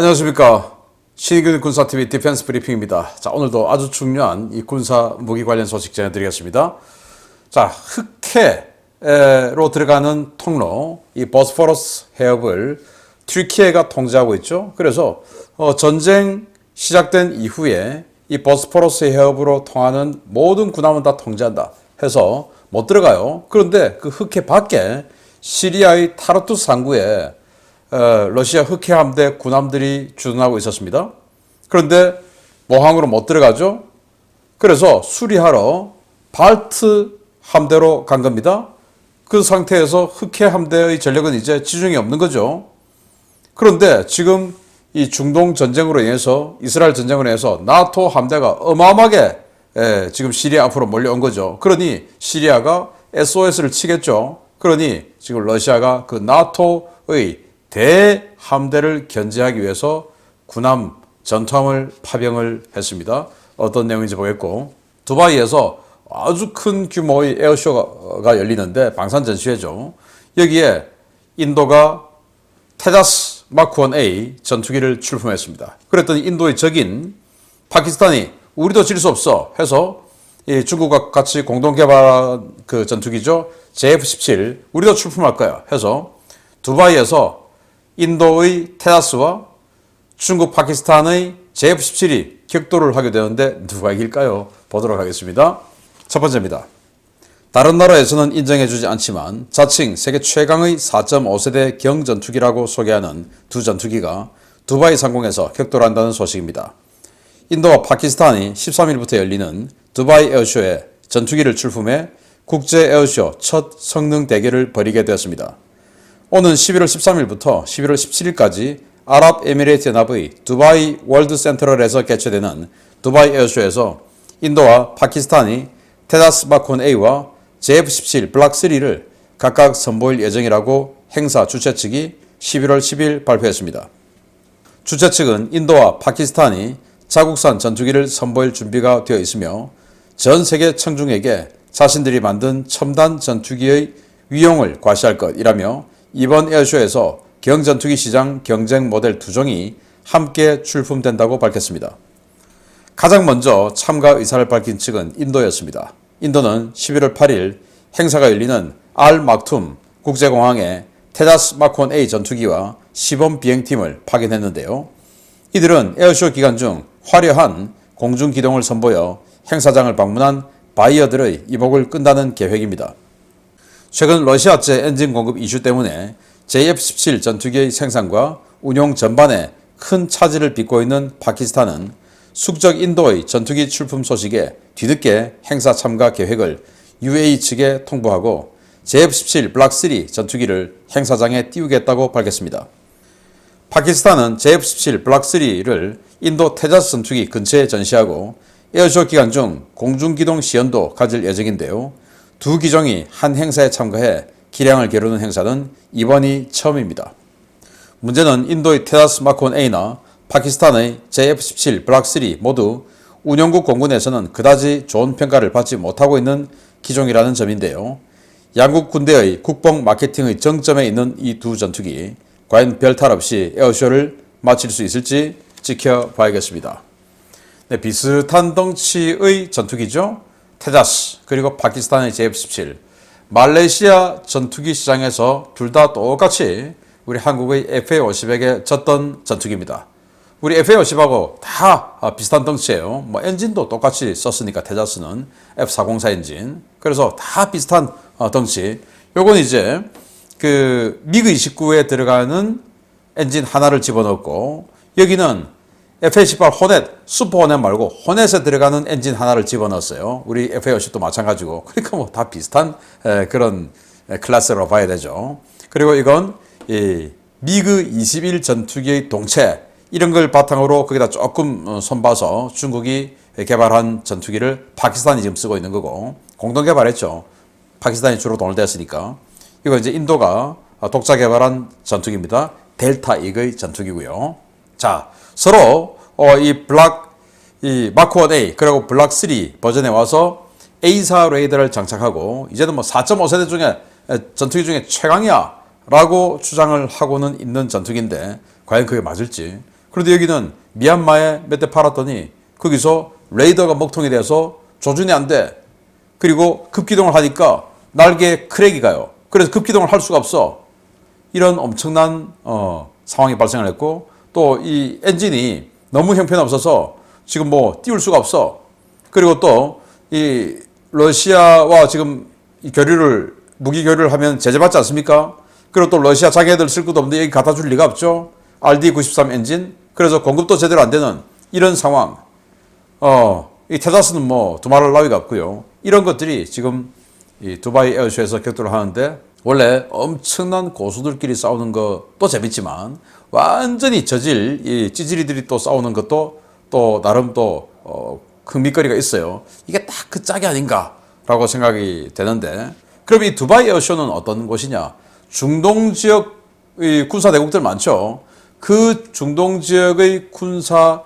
안녕하십니까. 신의균 군사TV 디펜스 브리핑입니다. 자, 오늘도 아주 중요한 이 군사 무기 관련 소식 전해드리겠습니다. 자, 흑해로 들어가는 통로, 이 보스포러스 해협을 튀르키예가 통제하고 있죠. 그래서 전쟁 시작된 이후에 이 보스포러스 해협으로 통하는 모든 군함은 다 통제한다 해서 못 들어가요. 그런데 그 흑해 밖에 시리아의 타르투스 항구에 러시아 흑해 함대 군함들이 주둔하고 있었습니다. 그런데 모항으로 못 들어가죠. 그래서 수리하러 발트 함대로 간 겁니다. 그 상태에서 흑해 함대의 전력은 이제 지중해 없는 거죠. 그런데 지금 이 중동 전쟁으로 인해서, 이스라엘 전쟁으로 인해서 나토 함대가 어마어마하게 지금 시리아 앞으로 몰려온 거죠. 그러니 시리아가 SOS를 치겠죠. 그러니 지금 러시아가 그 나토의 대함대를 견제하기 위해서 군함, 전투함을 파병을 했습니다. 어떤 내용인지 보겠고, 두바이에서 아주 큰 규모의 에어쇼가 열리는데 방산 전시회죠. 여기에 인도가 테자스 마크 1A 전투기를 출품했습니다. 그랬더니 인도의 적인 파키스탄이 우리도 질 수 없어 해서 이 중국과 같이 공동 개발한 그 전투기죠. JF-17 우리도 출품할 거야 해서 두바이에서 인도의 테자스와 중국 파키스탄의 JF-17이 격돌을 하게 되는데 누가 이길까요? 보도록 하겠습니다. 첫 번째입니다. 다른 나라에서는 인정해주지 않지만 자칭 세계 최강의 4.5세대 경전투기라고 소개하는 두 전투기가 두바이 상공에서 격돌한다는 소식입니다. 인도와 파키스탄이 13일부터 열리는 두바이 에어쇼에 전투기를 출품해 국제 에어쇼 첫 성능 대결을 벌이게 되었습니다. 오는 11월 13일부터 11월 17일까지 아랍에미레이트 연합의 두바이 월드 센트럴에서 개최되는 두바이 에어쇼에서 인도와 파키스탄이 테자스 마크 1A와 JF-17 블락 3를 각각 선보일 예정이라고 행사 주최 측이 11월 10일 발표했습니다. 주최 측은 인도와 파키스탄이 자국산 전투기를 선보일 준비가 되어 있으며 전 세계 청중에게 자신들이 만든 첨단 전투기의 위용을 과시할 것이라며 이번 에어쇼에서 경전투기 시장 경쟁 모델 2종이 함께 출품된다고 밝혔습니다. 가장 먼저 참가 의사를 밝힌 측은 인도였습니다. 인도는 11월 8일 행사가 열리는 알 막툼 국제공항에 테자스 마크 1A 전투기와 시범 비행팀을 파견했는데요. 이들은 에어쇼 기간 중 화려한 공중 기동을 선보여 행사장을 방문한 바이어들의 이목을 끈다는 계획입니다. 최근 러시아제 엔진 공급 이슈 때문에 JF-17 전투기의 생산과 운용 전반에 큰 차질을 빚고 있는 파키스탄은 숙적 인도의 전투기 출품 소식에 뒤늦게 행사 참가 계획을 UAE 측에 통보하고 JF-17 블락 3 전투기를 행사장에 띄우겠다고 밝혔습니다. 파키스탄은 JF-17 블락 3를 인도 테자스 전투기 근처에 전시하고 에어쇼 기간 중 공중기동 시연도 가질 예정인데요. 두 기종이 한 행사에 참가해 기량을 겨루는 행사는 이번이 처음입니다. 문제는 인도의 테자스 마크 1A나 파키스탄의 JF-17 블락 3 모두 운용국 공군에서는 그다지 좋은 평가를 받지 못하고 있는 기종이라는 점인데요. 양국 군대의 국방 마케팅의 정점에 있는 이 두 전투기, 과연 별탈 없이 에어쇼를 마칠 수 있을지 지켜봐야겠습니다. 네, 비슷한 덩치의 전투기죠. 테자스 그리고 파키스탄의 JF-17. 말레이시아 전투기 시장에서 둘 다 똑같이 우리 한국의 FA-50에게 졌던 전투기입니다. 우리 FA-50하고 다 비슷한 덩치예요. 뭐 엔진도 똑같이 썼으니까 테자스는 F404 엔진. 그래서 다 비슷한 덩치. 요건 이제 그 미그 29에 들어가는 엔진 하나를 집어넣고 여기는 FA-18 호넷, 슈퍼 호넷 말고 호넷에 들어가는 엔진 하나를 집어넣었어요. 우리 FA-50도 마찬가지고. 그러니까 뭐 다 비슷한 그런 클래스로 봐야 되죠. 그리고 이건 이 미그 21 전투기의 동체 이런 걸 바탕으로 거기다 조금 손봐서 중국이 개발한 전투기를 파키스탄이 지금 쓰고 있는 거고 공동 개발했죠. 파키스탄이 주로 돈을 댔으니까. 이거 이제 인도가 독자 개발한 전투기입니다. 델타 이그의 전투기고요. 자, 서로 이 마크 1A 그리고 블락 3 버전에 와서 A사 레이더를 장착하고 이제는 뭐 4.5세대 중에 전투기 중에 최강이야 라고 주장을 하고는 있는 전투기인데 과연 그게 맞을지 그런데 여기는 미얀마에 몇 대 팔았더니 거기서 레이더가 먹통이 돼서 조준이 안 돼. 그리고 급기동을 하니까 날개에 크랙이 가요. 그래서 급기동을 할 수가 없어. 이런 엄청난 상황이 발생을 했고, 또 이 엔진이 너무 형편없어서 지금 뭐 띄울 수가 없어. 그리고 또 이 러시아와 지금 이 무기 교류를 하면 제재받지 않습니까? 그리고 또 러시아 자기네들 쓸 것도 없는데 여기 갖다 줄 리가 없죠. RD-93 엔진. 그래서 공급도 제대로 안 되는 이런 상황. 이 테다스는 뭐 두말할 나위가 없고요. 이런 것들이 지금 이 두바이 에어쇼에서 격돌을 하는데, 원래 엄청난 고수들끼리 싸우는 것도 재밌지만 완전히 저질 이 찌질이들이 또 싸우는 것도 또 나름 또 흥미거리가 있어요. 이게 딱 그 짝이 아닌가라고 생각이 되는데, 그럼 이 두바이 에어쇼는 어떤 곳이냐? 중동 지역의 군사 대국들 많죠. 그 중동 지역의 군사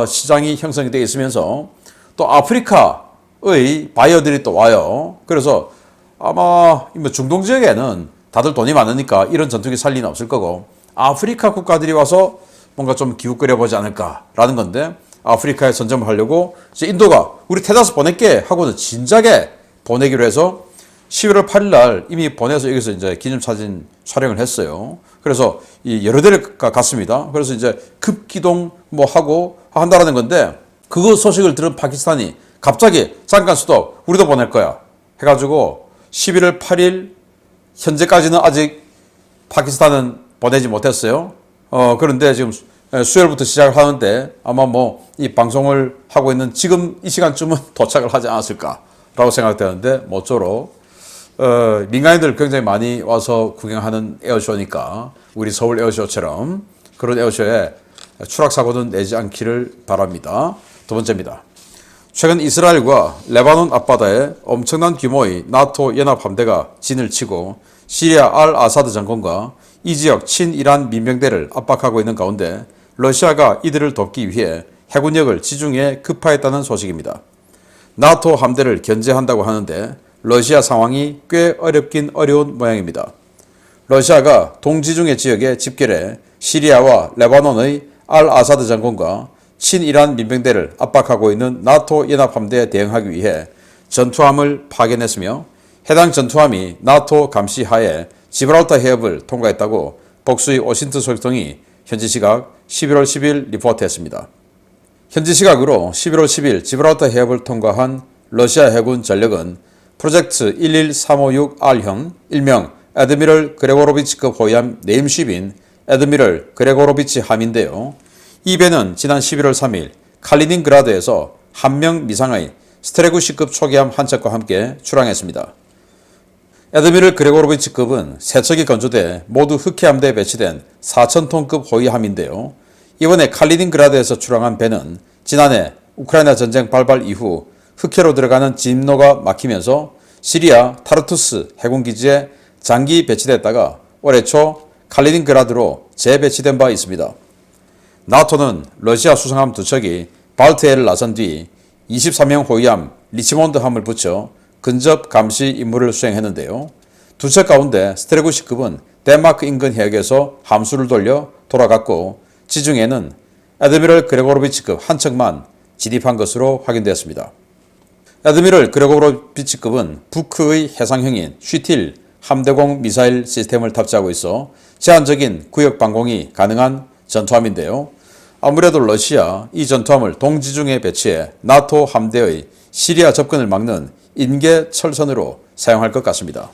시장이 형성이 되어 있으면서 또 아프리카의 바이어들이 또 와요. 그래서 아마 중동 지역에는 다들 돈이 많으니까 이런 전투기 살 리는 없을 거고, 아프리카 국가들이 와서 뭔가 좀 기웃거려 보지 않을까라는 건데, 아프리카에 선점을 하려고 이제 인도가 우리 테다스 보낼게 하고는 진작에 보내기로 해서 11월 8일 날 이미 보내서 여기서 이제 기념사진 촬영을 했어요. 그래서 이 여러 대를 갔습니다. 그래서 이제 급기동 뭐 하고 한다라는 건데, 그거 소식을 들은 파키스탄이 갑자기 잠깐 스톱, 우리도 보낼 거야 해가지고 11월 8일 현재까지는 아직 파키스탄은 보내지 못했어요. 그런데 지금 수요일부터 시작을 하는데 아마 뭐 이 방송을 하고 있는 지금 이 시간쯤은 도착을 하지 않았을까라고 생각되는데, 모쪼록 민간인들 굉장히 많이 와서 구경하는 에어쇼니까 우리 서울 에어쇼처럼 그런 에어쇼에 추락사고는 내지 않기를 바랍니다. 두 번째입니다. 최근 이스라엘과 레바논 앞바다에 엄청난 규모의 나토 연합함대가 진을 치고 시리아 알 아사드 정권과 이 지역 친이란 민병대를 압박하고 있는 가운데, 러시아가 이들을 돕기 위해 해군력을 지중해에 급파했다는 소식입니다. 나토 함대를 견제한다고 하는데 러시아 상황이 꽤 어렵긴 어려운 모양입니다. 러시아가 동지중해 지역에 집결해 시리아와 레바논의 알 아사드 정권과 친이란 민병대를 압박하고 있는 나토 연합함대에 대응하기 위해 전투함을 파견했으며, 해당 전투함이 나토 감시 하에 지브랄타 해협을 통과했다고 복수의 워싱턴 소식통이 현지 시각 11월 10일 리포트했습니다. 현지 시각으로 11월 10일 지브랄타 해협을 통과한 러시아 해군 전력은 프로젝트 11356R형 일명 애드미럴 그레고로비치급 호위함 네임쉽인 애드미럴 그레고로비치 함인데요. 이 배는 지난 11월 3일 칼리닝그라드에서 한 명 미상의 스트레구시급 초기함 한 척과 함께 출항했습니다. 애드미럴 그레고로비치급은 세 척이 건조돼 모두 흑해함대에 배치된 4,000톤급 호위함인데요. 이번에 칼리닝그라드에서 출항한 배는 지난해 우크라이나 전쟁 발발 이후 흑해로 들어가는 진로가 막히면서 시리아 타르투스 해군기지에 장기 배치됐다가 올해 초 칼리닝그라드로 재배치된 바 있습니다. 나토는 러시아 수상함 두 척이 발트해를 나선 뒤 23명 호위함 리치몬드함을 붙여 근접 감시 임무를 수행했는데요. 두 척 가운데 스트레구시급은 덴마크 인근 해역에서 함수를 돌려 돌아갔고, 지중해는 애드미럴 그레고로비치급 한 척만 진입한 것으로 확인되었습니다. 애드미럴 그레고로비치급은 부크의 해상형인 슈틸 함대공 미사일 시스템을 탑재하고 있어 제한적인 구역 방공이 가능한 전투함인데요. 아무래도 러시아 이 전투함을 동지중해에 배치해 나토 함대의 시리아 접근을 막는 인계 철선으로 사용할 것 같습니다.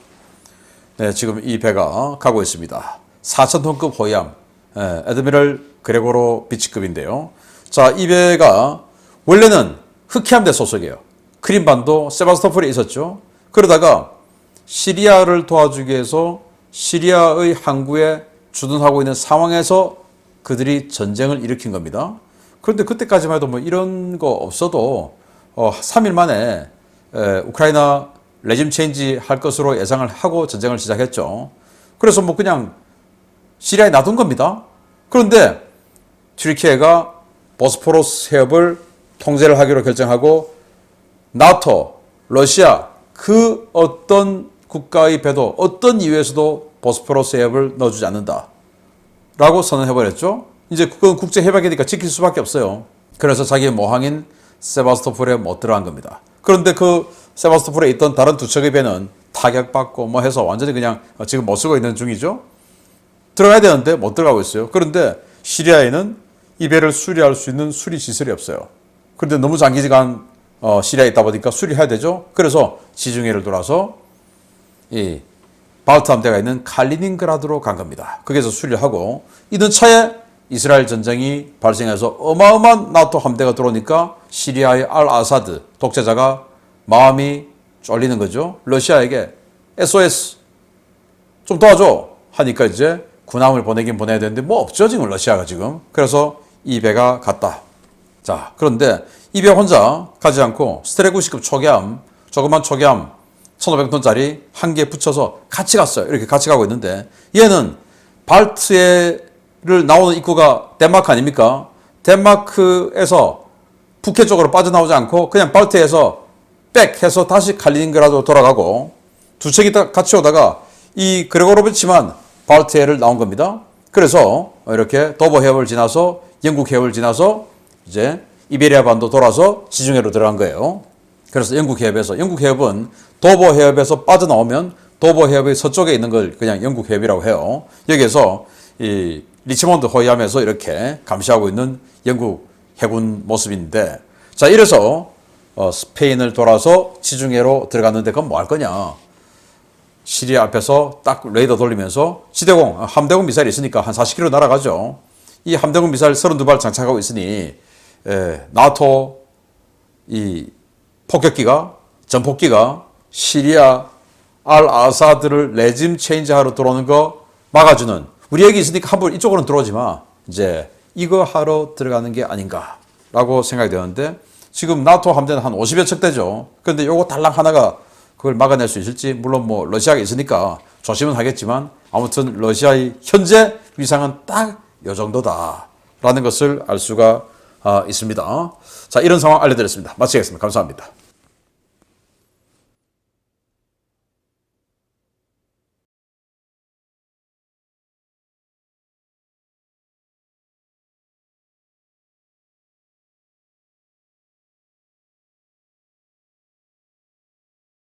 네, 지금 이 배가 가고 있습니다. 4,000톤급 호위함 애드미럴 그레고로비치급인데요. 자, 이 배가 원래는 흑해함대 소속이에요. 크림반도 세바스토폴에 있었죠. 그러다가 시리아를 도와주기 위해서 시리아의 항구에 주둔하고 있는 상황에서 그들이 전쟁을 일으킨 겁니다. 그런데 그때까지만 해도 뭐 이런 거 없어도 3일 만에 우크라이나 레짐 체인지 할 것으로 예상을 하고 전쟁을 시작했죠. 그래서 뭐 그냥 시리아에 놔둔 겁니다. 그런데 튀르키예가 보스포러스 해협을 통제를 하기로 결정하고 나토, 러시아 그 어떤 국가의 배도 어떤 이유에서도 보스포러스 해협을 넣어주지 않는다 라고 선언해버렸죠. 이제 그건 국제 협약이니까 지킬 수밖에 없어요. 그래서 자기 모항인 세바스토폴에 못 들어간 겁니다. 그런데 그 세바스토폴에 있던 다른 두 척의 배는 타격받고 뭐 해서 완전히 그냥 지금 못 쓰고 있는 중이죠. 들어가야 되는데 못 들어가고 있어요. 그런데 시리아에는 이 배를 수리할 수 있는 수리 시설이 없어요. 그런데 너무 장기간 시리아에 있다 보니까 수리해야 되죠. 그래서 지중해를 돌아서 이 발트 함대가 있는 칼리닝그라드로 간 겁니다. 거기서 수리하고 이던 차에 이스라엘 전쟁이 발생해서 어마어마한 나토 함대가 들어오니까 시리아의 알 아사드 독재자가 마음이 쫄리는 거죠. 러시아에게 SOS 좀 도와줘 하니까 이제 군함을 보내긴 보내야 되는데 뭐 없죠 지금 러시아가 지금. 그래서 이 배가 갔다. 자, 그런데 이 배 혼자 가지 않고 스트레구시급 초기함, 조그만 초기함 1,500톤짜리 한 개 붙여서 같이 갔어요. 이렇게 같이 가고 있는데 얘는 발트에를 나오는 입구가 덴마크 아닙니까? 덴마크에서 북해 쪽으로 빠져나오지 않고 그냥 발트에서 백 해서 다시 칼리닝그라드로 돌아가고 두 척이 같이 오다가 이 그레고로비치만 발트해를 나온 겁니다. 그래서 이렇게 도보 해협을 지나서 영국 해협을 지나서 이제 이베리아 반도 돌아서 지중해로 들어간 거예요. 그래서 영국 해협은 도보 해협에서 빠져나오면 도보 해협의 서쪽에 있는 걸 그냥 영국 해협이라고 해요. 여기에서 이 리치몬드 호위함에서 이렇게 감시하고 있는 영국 해군 모습인데, 자, 이래서 스페인을 돌아서 지중해로 들어갔는데 그건 뭐 할 거냐? 시리아 앞에서 딱 레이더 돌리면서 지대공, 함대공 미사일이 있으니까 한 40km 날아가죠. 이 함대공 미사일 32발 장착하고 있으니 나토 이 폭격기가 전폭기가 시리아 알 아사드를 레짐 체인지하러 들어오는 거 막아주는, 우리 여기 있으니까 한번 이쪽으로는 들어오지 마. 이제 이거 하러 들어가는 게 아닌가라고 생각이 되는데 지금 나토 함대는 한 50여 척 되죠. 그런데 요거 달랑 하나가 그걸 막아낼 수 있을지, 물론 뭐 러시아가 있으니까 조심은 하겠지만 아무튼 러시아의 현재 위상은 딱 요 정도다라는 것을 알 수가 있습니다. 자, 이런 상황 알려드렸습니다. 마치겠습니다. 감사합니다.